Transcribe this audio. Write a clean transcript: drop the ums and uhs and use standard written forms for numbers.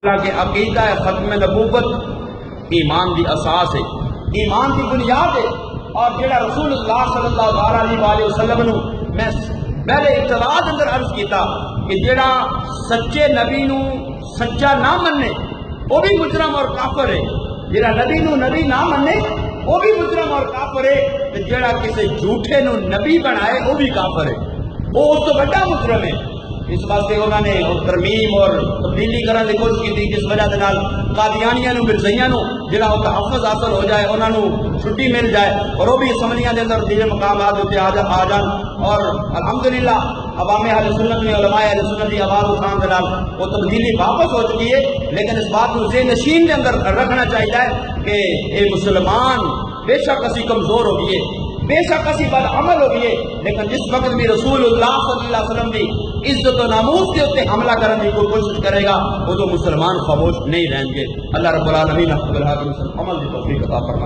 کہ عقیدہ ختم نبوت ایمان دی اساس ہے، ایمان دی بنیاد ہے۔ اور جڑا رسول اللہ صلی اللہ علیہ وسلم نو میں پہلے اعتراض اندر عرض کیتا کہ جڑا سچے نبی نو سچا نہ مننے وہ بھی مجرم اور کافر ہے، جڑا نبی نو نبی نہ مننے وہ بھی مجرم اور کافر ہے، جڑا کسی جھوٹے نو نبی بنائے وہ بھی کافر ہے، وہ اس تو بڑا مجرم ہے۔ اس واسطے انہوں نے ترمیم اور تبدیلی کرنے کی کوشش کی تھی، جس وجہ سے قادیانیاں نو مرزائیاں نو جڑا وہ تحفظ حاصل ہو جائے، انہوں نے چھٹی مل جائے اور وہ بھی اسمبلیاں دے اندر دیگر مقامات ہوتے آ جان۔ اور الحمدللہ عوام اہل سنت میں علماء اہل سنت کی آواز اٹھان کے نال وہ تبدیلی واپس ہو چکی ہے، لیکن اس بات کو ذہن نشین کے اندر رکھنا چاہیے کہ اے مسلمان بے شک اسی کمزور ہو گئے، بے شک اسی بد عمل ہو گئے، لیکن جس وقت بھی رسول اللہ صلی اللہ علیہ وسلم کی عزت و ناموس کے اتنے حملہ کرنے کی کوشش کرے گا وہ تو مسلمان خاموش نہیں رہیں گے۔ اللہ رب العالمین عمل کی توفیق عطا فرمائے۔